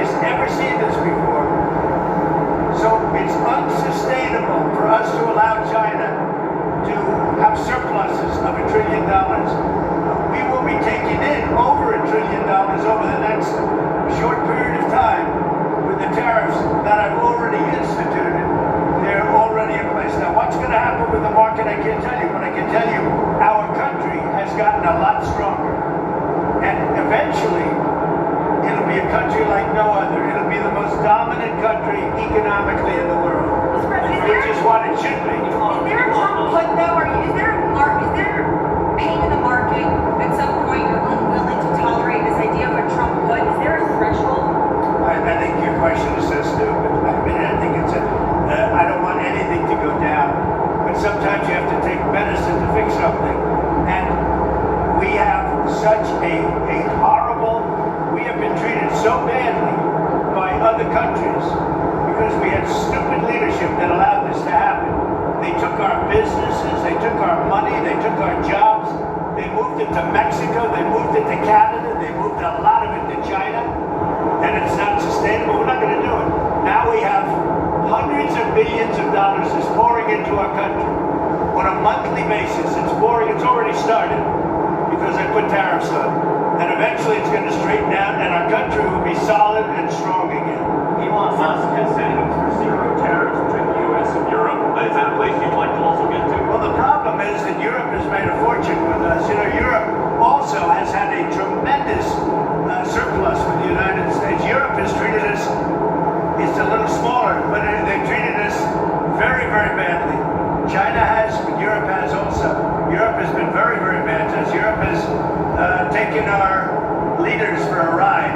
has never seen this before. So it's unsustainable for us to allow China to have surpluses of $1 trillion. We will be taking in over $1 trillion over the next short period of time with the tariffs that I've already instituted. They're already in place. Now, what's going to happen with the market, I can't tell you, but I can tell you our country has gotten a lot stronger. And eventually, it'll be a country like no other. It'll be the most dominant country economically in the world, which is what it should be. Is there a Trump put though, or is there pain in the market at some point you're unwilling to tolerate this idea of a Trump put? Is there a threshold? I think your question is so stupid. I think it's I don't want anything to go down, but sometimes you have to take medicine to fix something. And we have such a horrible, we have been treated so badly by other countries because we had stupid leadership that allowed this to happen. They took our businesses, they took our money, they took our jobs, they moved it to Mexico, they moved it to Canada, they moved a lot of it to China, and it's not sustainable. We're not going to do it. Now we have hundreds of billions of dollars is pouring into our country on a monthly basis. It's pouring, it's already started because I put tariffs on. And eventually it's going to straighten out and our country will be solid and strong again. Elon Musk has said he was for zero tariffs between the U.S. and Europe. Is that a place you'd like to also get to? Well, the problem is that Europe has made a fortune with us. You know, Europe also has had a tremendous surplus with the United States. Europe has treated us, it's a little smaller, but they've treated us very, very badly. China has, but Europe has also. Europe has been very, very bad to us. Europe has taken our leaders for a ride.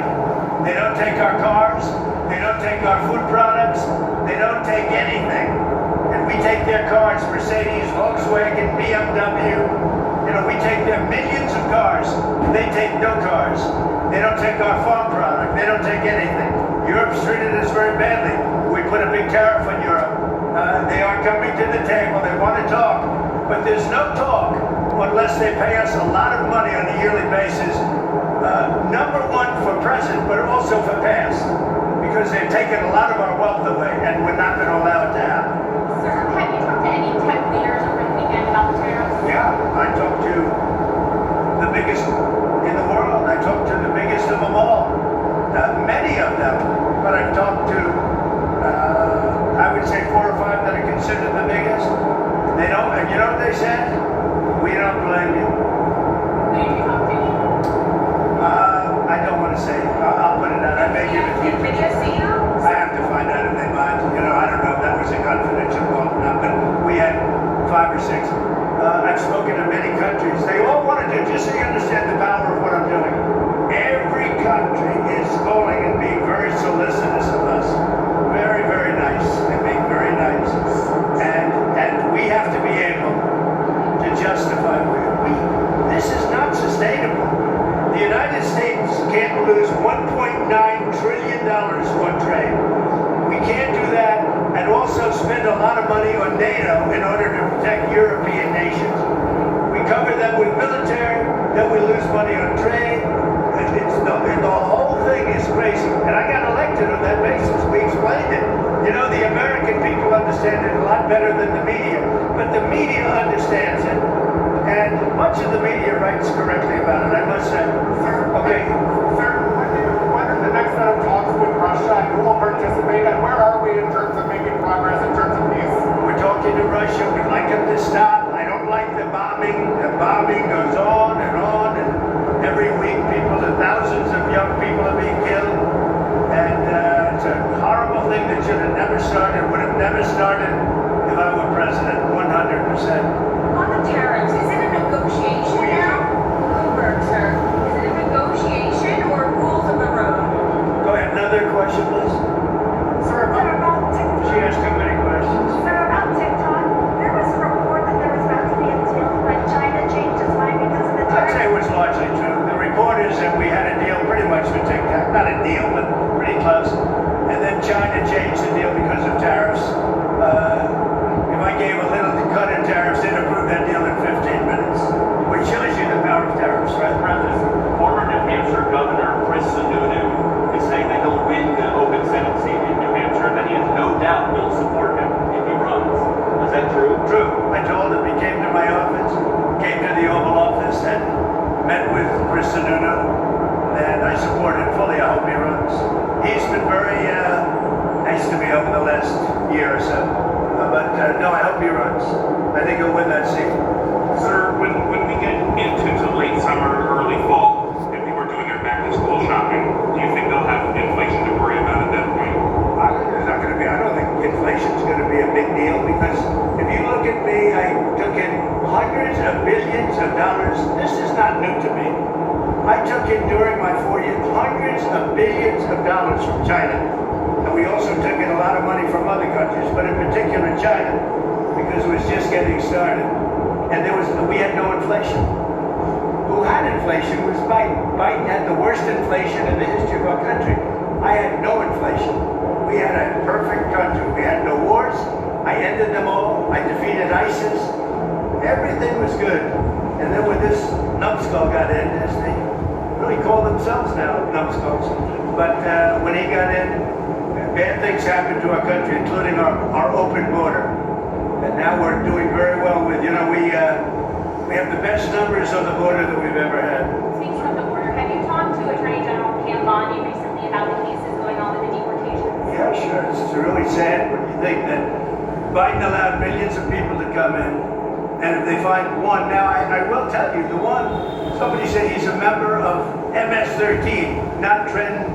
They don't take our cars. They don't take our food products. They don't take anything. And we take their cars, Mercedes, Volkswagen, BMW. You know, we take their millions of cars. They take no cars. They don't take our farm product. They don't take anything. Europe's treated us very badly. We put a big tariff on Europe. They are coming to the table. They want to talk. But there's no talk unless they pay us a lot of money on a yearly basis. Number one for present, but also for past. Because they've taken a lot of our wealth away, and we're not going to allow it to happen. Sir, have you talked to any tech leaders over the weekend about the tariffs? Yeah, I talked to the biggest in the world. I talked to the biggest of them all. Many of them, but I've talked to, I would say 4 or 5 that are considered the biggest. They don't, and you know what they said? We don't blame you. Who did you talk to? I don't want to say. I'll put it out. I may give it to you. I have to find out if they mind. You know, I don't know if that was a confidential call or not, but we had 5 or 6. I've spoken to many countries. They all want to do, just so you understand the power of what I'm doing. Every country is calling and being very solicitous of us. Very, very nice. They're being very nice. And we have to be able to justify this is not sustainable. The United States can't lose $1.9 trillion on trade. We can't do that and also spend a lot of money on NATO in order to protect European nations. We cover them with military, then we lose money on trade. The whole thing is crazy. And I got elected on that basis. We explained it. You know, the American people understand it a lot better than the media. But the media understands it. And much of the media writes correctly about it, I must say. Okay. Sir, when are the next set of talks with Russia and who will participate and where are we in terms of making progress in terms of peace? We're talking to Russia. We'd like them to stop. I don't like the bombing. The bombing goes on, and every week thousands of young people are being killed. And it's a horrible thing that should have never started, would have never started if I were president, 100%. On the tariffs, is it a negotiation now? Bloomberg, sir. Is it a negotiation or rules of the road? Go ahead, another question, please. Sir, about TikTok. She has too many questions. Sir, about TikTok, there was a report that there was about to be a deal, but China changed its mind because of the I'd say it tariffs. was largely true. The report is that we had a deal pretty much with TikTok. Not a deal, but pretty close. And then China changed the deal because of tariffs. If I gave a little cut in tariffs, they'd approve that deal in 15 minutes. Which shows you the power of tariffs, right? President, former New Hampshire Governor Chris Sununu is saying that he'll win the year or so. No, I hope he runs. I think he'll win that seat. Sir, when we get into late summer, early fall, and people are doing their back-to-school shopping, do you think they'll have inflation to worry about at that point? I don't think inflation's going to be a big deal because if you look at me, I took in hundreds of billions of dollars. This is not new to me. I took in during my 4 years hundreds of billions of dollars from China. And we also took in a lot of money from other countries, but in particular China, because it was just getting started. And we had no inflation. Who had inflation was Biden. Biden had the worst inflation in the history of our country. I had no inflation. We had a perfect country. We had no wars. I ended them all. I defeated ISIS. Everything was good. And then when this numbskull got in, as they really call themselves now, numbskulls, but when he got in, bad things happened to our country, including our open border. And now we're doing very well with, we have the best numbers on the border that we've ever had. Speaking of the border, have you talked to Attorney General Pam Bondi recently about the cases going on with the deportations? Yeah, sure. It's really sad when you think that Biden allowed millions of people to come in, and if they find one, now I will tell you, the one, somebody said he's a member of MS-13, not Tren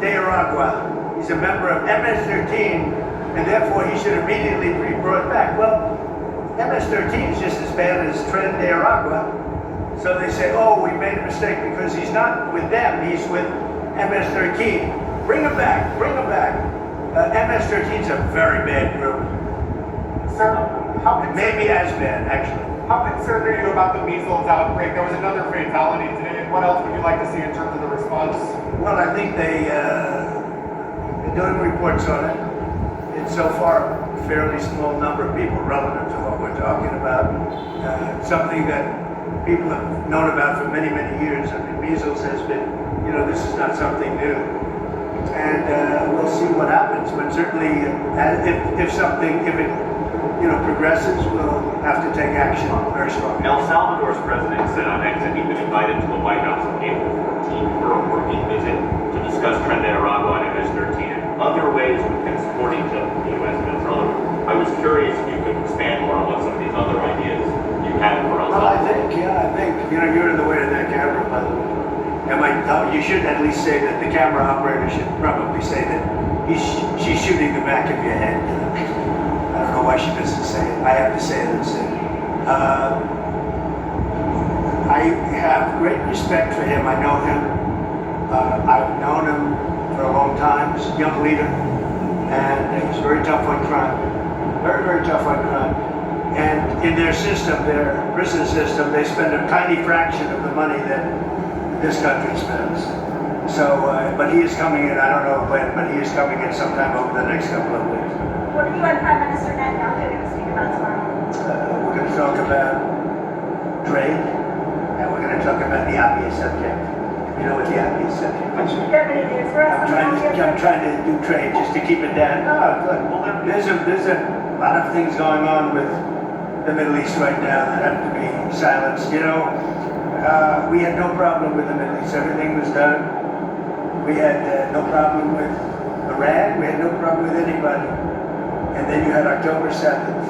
de Aragua. He's a member of MS-13, and therefore he should immediately be brought back. Well, MS-13 is just as bad as Tren de Aragua. So they say, oh, we made a mistake because he's not with them, he's with MS-13. Bring him back, bring him back. MS-13 is a very bad group. Sir, Maybe as bad, actually. how concerned are you about the measles outbreak? There was another fatality today. And what else would you like to see in terms of the response? Well, I think they're doing reports on it. It's so far a fairly small number of people relative to what we're talking about. Something that people have known about for many, many years. I mean, measles has been, this is not something new. And we'll see what happens. But certainly, if it progresses, we'll have to take action very strongly. El Salvador's president said on X that he'd been invited to the White House on April 14th for a working visit to discuss Tren de Aragua and MS-13 and other ways we can support each other in the U.S. and Venezuela. I was curious if you could expand more on what some of these other ideas you had for El Well, Salvador. I think, you're in the way of that camera, by the way. You should at least say that the camera operator should probably say that she's shooting the back of your head. I don't know why she doesn't say it. I have to say it instead. I have great respect for him. I know him. I've known him for a long time. He's a young leader, and he's very tough on crime. Very, very tough on crime. And in their system, their prison system, they spend a tiny fraction of the money that this country spends. So, but he is coming in, I don't know when, but he is coming in sometime over the next couple of weeks. What are you and Prime Minister Netanyahu going to speak about tomorrow? We're going to talk about trade, and we're going to talk about the obvious subject. You know what the obvious subject is? Do you have any news for us? I'm trying to do trade just to keep it down. Oh, good. Well, there's a lot of things going on with the Middle East right now that have to be silenced. We had no problem with the Middle East. Everything was done. We had no problem with Iran. We had no problem with anybody. And then you had October 7th.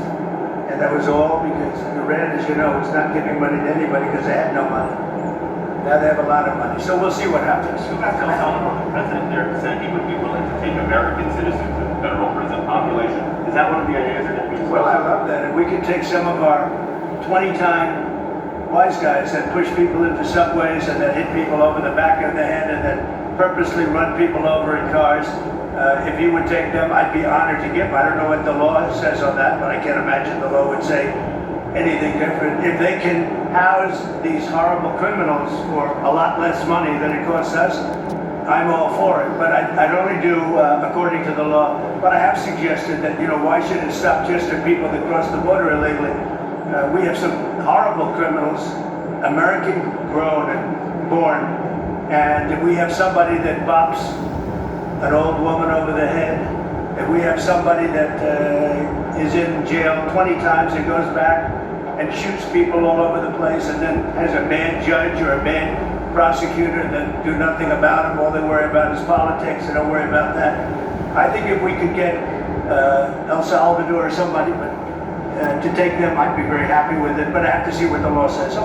And that was all because Iran, as you know, was not giving money to anybody because they had no money. Now they have a lot of money. So we'll see what happens. El Salvador, the president there said he would be willing to take American citizens in the federal prison population. Is that one of the ideas that we Well, I love that. If we could take some of our 20-time wise guys that push people into subways and that hit people over the back of the head and that purposely run people over in cars, if you would take them, I'd be honored to give. I don't know what the law says on that, but I can't imagine the law would say anything different. If they can house these horrible criminals for a lot less money than it costs us, I'm all for it. But I'd only do according to the law. But I have suggested that, why should it stop just at people that cross the border illegally? We have some horrible criminals, American grown and born, and if we have somebody that bops an old woman over the head, if we have somebody that is in jail 20 times and goes back and shoots people all over the place and then has a bad judge or a bad prosecutor that do nothing about him, all they worry about is politics, they don't worry about that. I think if we could get El Salvador or somebody, but to take them, I'd be very happy with it. But I have to see what the law says.